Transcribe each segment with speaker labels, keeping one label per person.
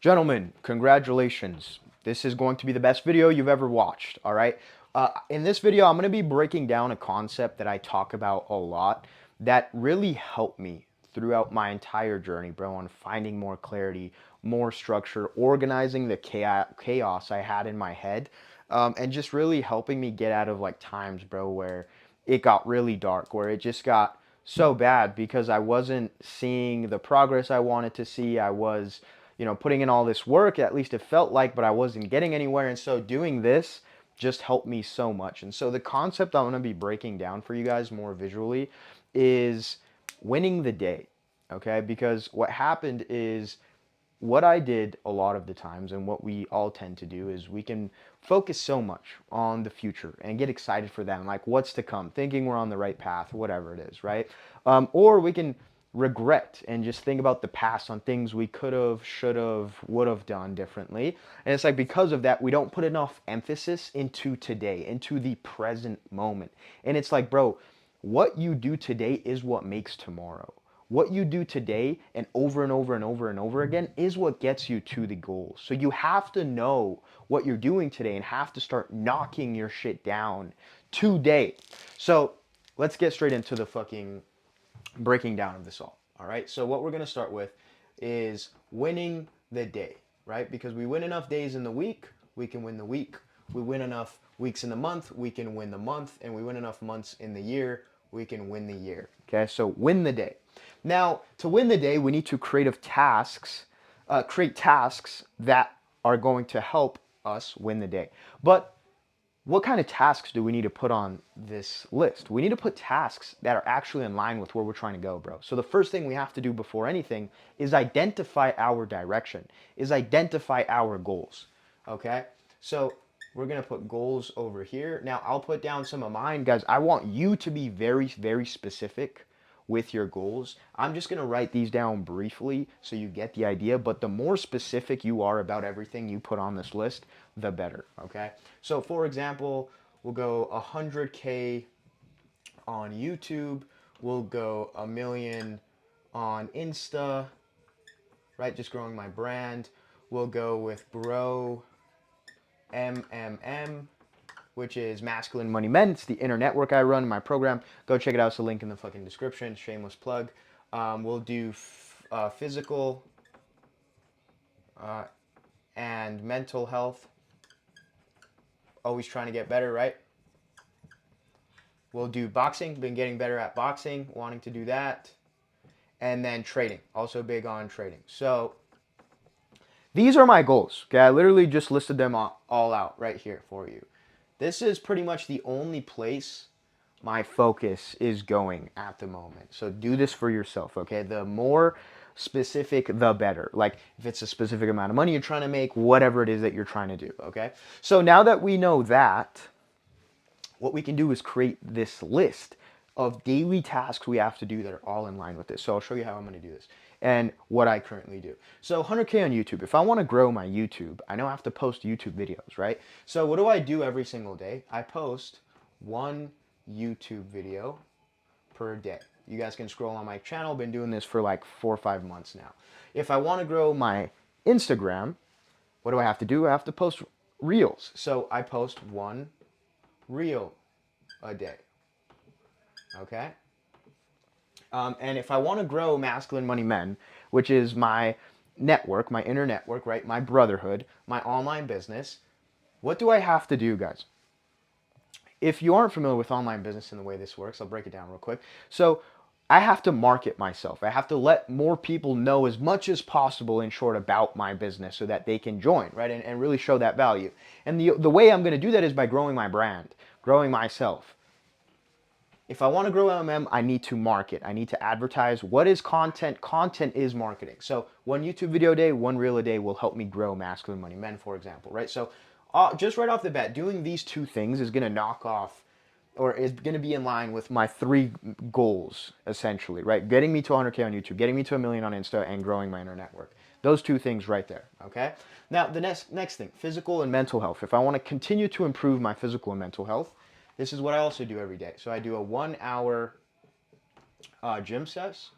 Speaker 1: Gentlemen, congratulations. This is going to be the best video you've ever watched, all right? In this video, I'm going to be breaking down a concept that I talk about a lot that really helped me throughout my entire journey, bro, on finding more clarity, more structure, organizing the chaos I had in my head, and just really helping me get out of like times, bro, where it got really dark, where it just got so bad because I wasn't seeing the progress I wanted to see. I was putting in all this work, at least it felt like, but I wasn't getting anywhere. And so doing this just helped me so much. And so the concept I'm going to be breaking down for you guys more visually is winning the day. Okay? Because what happened is what I did a lot of the times, and what we all tend to do, is we can focus so much on the future and get excited for that, and like what's to come, thinking we're on the right path, whatever it is, right? Or we can regret and just think about the past on things we could have, should have, would have done differently. And it's like because of that, we don't put enough emphasis into today, into the present moment. And it's like, bro, what you do today is what makes tomorrow. What you do today and over and over and over and over again is what gets you to the goal. So you have to know what you're doing today and have to start knocking your shit down today. So let's get straight into the fucking breaking down of this all. All right. So what we're going to start with is winning the day, right? Because we win enough days in the week, we can win the week. We win enough weeks in the month, we can win the month. And we win enough months in the year, we can win the year. Okay. So win the day. Now, to win the day, we need to create tasks that are going to help us win the day. But what kind of tasks do we need to put on this list? We need to put tasks that are actually in line with where we're trying to go, bro. So the first thing we have to do before anything is identify our direction, is identify our goals. Okay? So we're going to put goals over here. Now, I'll put down some of mine. Guys, I want you to be very, very specific with your goals. I'm just going to write these down briefly so you get the idea, but the more specific you are about everything you put on this list, the better, okay? So for example, we'll go 100K on YouTube, we'll go 1 million on Insta, right? Just growing my brand. We'll go with Bro MMM, which is Masculine Money Men. It's the inner network I run in my program. Go check it out. It's a link in the fucking description. Shameless plug. We'll do physical and mental health. Always trying to get better, right? We'll do boxing. Been getting better at boxing. Wanting to do that. And then trading. Also big on trading. So these are my goals. Okay, I literally just listed them all out right here for you. This is pretty much the only place my focus is going at the moment. So do this for yourself, okay? The more specific, the better. Like if it's a specific amount of money you're trying to make, whatever it is that you're trying to do, okay? So now that we know that, what we can do is create this list of daily tasks we have to do that are all in line with this. So I'll show you how I'm going to do this and what I currently do. So 100K on YouTube. If I want to grow my YouTube, I know I have to post YouTube videos, right? So what do I do every single day? I post one YouTube video per day. You guys can scroll on my channel. Been doing this for like 4 or 5 months now. If I want to grow my Instagram, what do I have to do? I have to post reels. So I post one reel a day. Okay? And if I want to grow Masculine Money Men, which is my network, my inner network, right? My brotherhood, my online business, what do I have to do, guys? If you aren't familiar with online business and the way this works, I'll break it down real quick. So I have to market myself. I have to let more people know as much as possible, in short, about my business so that they can join, right? And really show that value. And the way I'm going to do that is by growing my brand, growing myself. If I want to grow MMM, I need to market. I need to advertise. What is content? Content is marketing. So one YouTube video a day, one reel a day will help me grow Masculine Money Men, for example, right? So just right off the bat, doing these two things is going to knock off, or is going to be in line with my 3 goals, essentially, right? Getting me to 100K on YouTube, getting me to 1 million on Insta, and growing my inner network. Those 2 things right there, okay? Now, the next thing, physical and mental health. If I want to continue to improve my physical and mental health, this is what I also do every day. So I do a 1 hour gym session,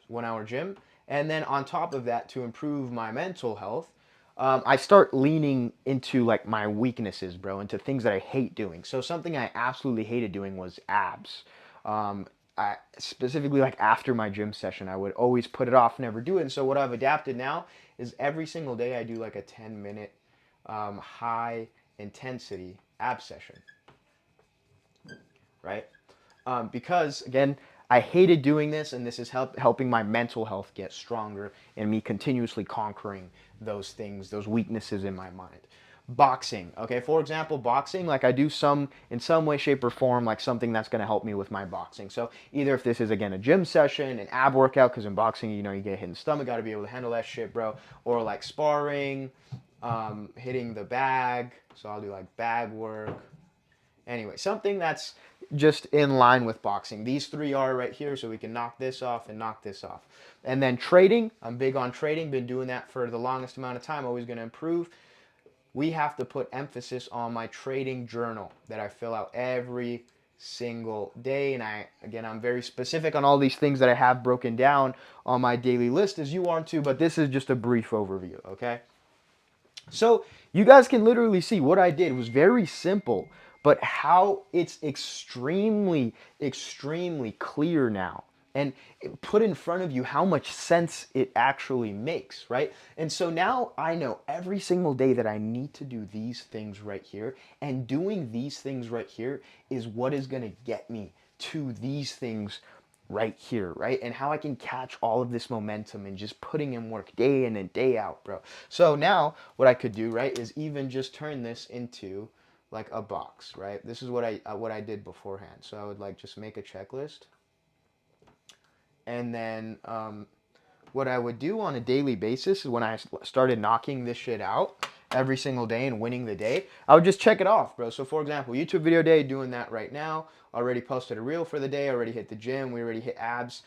Speaker 1: 1 hour gym, And then on top of that, to improve my mental health, I start leaning into like my weaknesses, bro, into things that I hate doing. So something I absolutely hated doing was abs. Um, I specifically like after my gym session, I would always put it off, never do it. And so what I've adapted now is every single day I do like a 10-minute high intensity ab session, right? Because again, I hated doing this, and this is helping my mental health get stronger and me continuously conquering those things, those weaknesses in my mind. Boxing, okay, for example, boxing, like I do some in some way, shape, or form, like something that's going to help me with my boxing. So either if this is again a gym session, an ab workout, because in boxing, you know, you get hit in the stomach, got to be able to handle that shit, bro, or like sparring, hitting the bag, so I'll do like bag work. Anyway, something that's just in line with boxing. These three are right here, so we can knock this off and knock this off. And then trading, I'm big on trading, been doing that for the longest amount of time, always going to improve. We have to put emphasis on my trading journal that I fill out every single day. And I'm very specific on all these things that I have broken down on my daily list as you are too, but this is just a brief overview, okay? So you guys can literally see what I did was very simple, but how it's extremely, extremely clear now. And put in front of you how much sense it actually makes, right? And so now I know every single day that I need to do these things right here. And doing these things right here is what is going to get me to these things right here, right? And how I can catch all of this momentum and just putting in work day in and day out, bro. So now what I could do, right, is even just turn this into like a box, right? This is what I did beforehand. So I would like just make a checklist, and then what I would do on a daily basis is when I started knocking this shit out every single day and winning the day, I would just check it off, bro. So for example, YouTube video day, doing that right now. Already posted a reel for the day, already hit the gym, we already hit abs.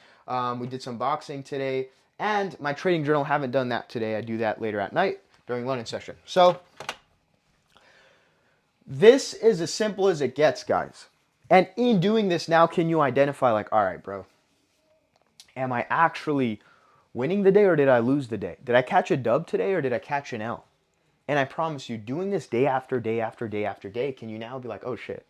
Speaker 1: We did some boxing today, and my trading journal, haven't done that today. I do that later at night during London session. So this is as simple as it gets, guys. And in doing this now, can you identify like, all right, bro, am I actually winning the day or did I lose the day? Did I catch a dub today or did I catch an L? And I promise you, doing this day after day after day after day, can you now be like, oh shit,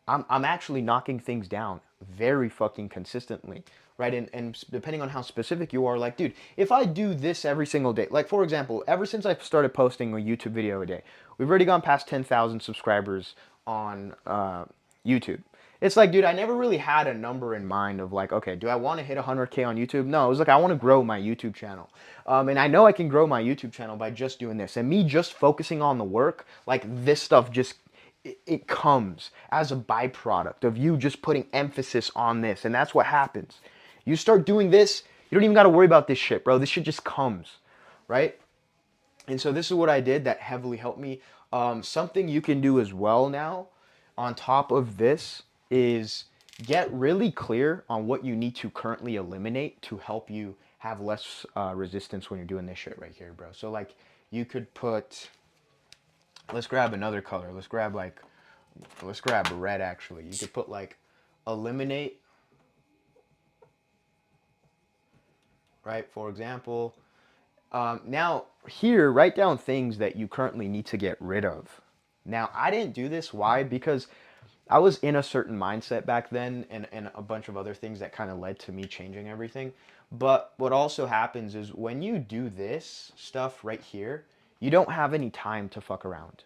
Speaker 1: I'm actually knocking things down very fucking consistently, right? And depending on how specific you are, like, dude, if I do this every single day, like for example, ever since I started posting a YouTube video a day, we've already gone past 10,000 subscribers on YouTube. It's like, dude, I never really had a number in mind of like, okay, do I want to hit 100K on YouTube? No, it was like, I want to grow my YouTube channel. And I know I can grow my YouTube channel by just doing this. And me just focusing on the work, like this stuff just it comes as a byproduct of you just putting emphasis on this. And that's what happens. You start doing this, you don't even got to worry about this shit, bro. This shit just comes, right? And so this is what I did that heavily helped me. Something you can do as well now on top of this is get really clear on what you need to currently eliminate to help you have less resistance when you're doing this shit right here, bro. So like you could put, let's grab another color. Let's grab red actually. You could put like eliminate, right? For example, now here, write down things that you currently need to get rid of. Now, I didn't do this. Why? Because I was in a certain mindset back then and a bunch of other things that kind of led to me changing everything. But what also happens is when you do this stuff right here, you don't have any time to fuck around.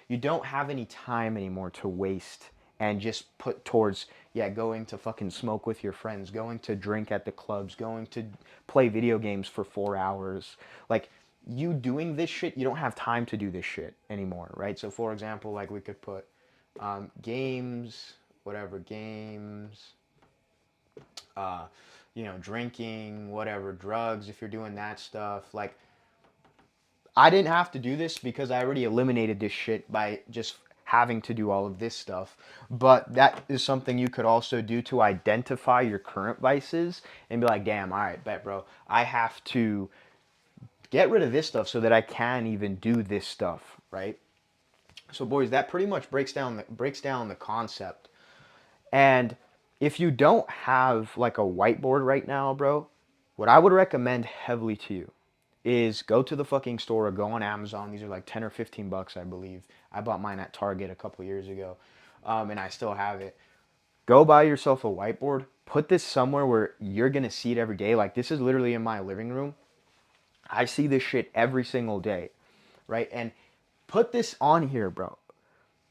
Speaker 1: You don't have any time anymore to waste and just put towards, yeah, going to fucking smoke with your friends, going to drink at the clubs, going to play video games for 4 hours. Like, you doing this shit, you don't have time to do this shit anymore, right? So for example, like we could put games, whatever, games, uh, drinking, whatever, drugs, if you're doing that stuff. Like, I didn't have to do this because I already eliminated this shit by just having to do all of this stuff. But that is something you could also do to identify your current vices and be like, damn, all right, bet, bro. I have to get rid of this stuff so that I can even do this stuff, right? So boys, that pretty much breaks down the concept. And if you don't have like a whiteboard right now, bro, What I would recommend heavily to you is go to the fucking store or go on Amazon. These are like 10 or 15 bucks, I believe. I bought mine at Target a couple years ago, and I still have it. Go buy yourself a whiteboard. Put this somewhere where you're gonna see it every day. Like this is literally in my living room. I see this shit every single day, right? And put this on here, bro.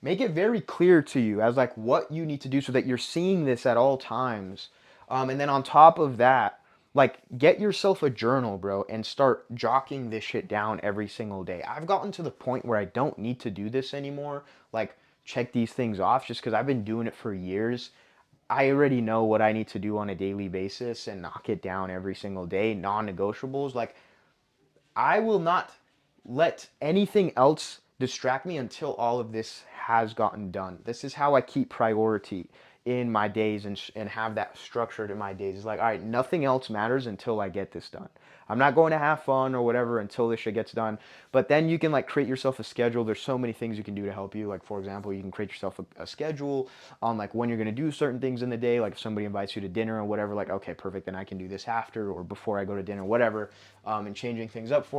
Speaker 1: Make it very clear to you as like what you need to do so that you're seeing this at all times. And then on top of that, like get yourself a journal, bro, and start jotting this shit down every single day. I've gotten to the point where I don't need to do this anymore. Like check these things off just because I've been doing it for years. I already know what I need to do on a daily basis and knock it down every single day, non-negotiables. Like I will not let anything else distract me until all of this has gotten done. This is how I keep priority in my days and have that structured in my days. It's like, all right, nothing else matters until I get this done. I'm not going to have fun or whatever until this shit gets done. But then you can like create yourself a schedule. There's so many things you can do to help you. Like for example, you can create yourself a schedule on like when you're gonna do certain things in the day. Like if somebody invites you to dinner or whatever, like okay, perfect, then I can do this after or before I go to dinner, whatever, and changing things up for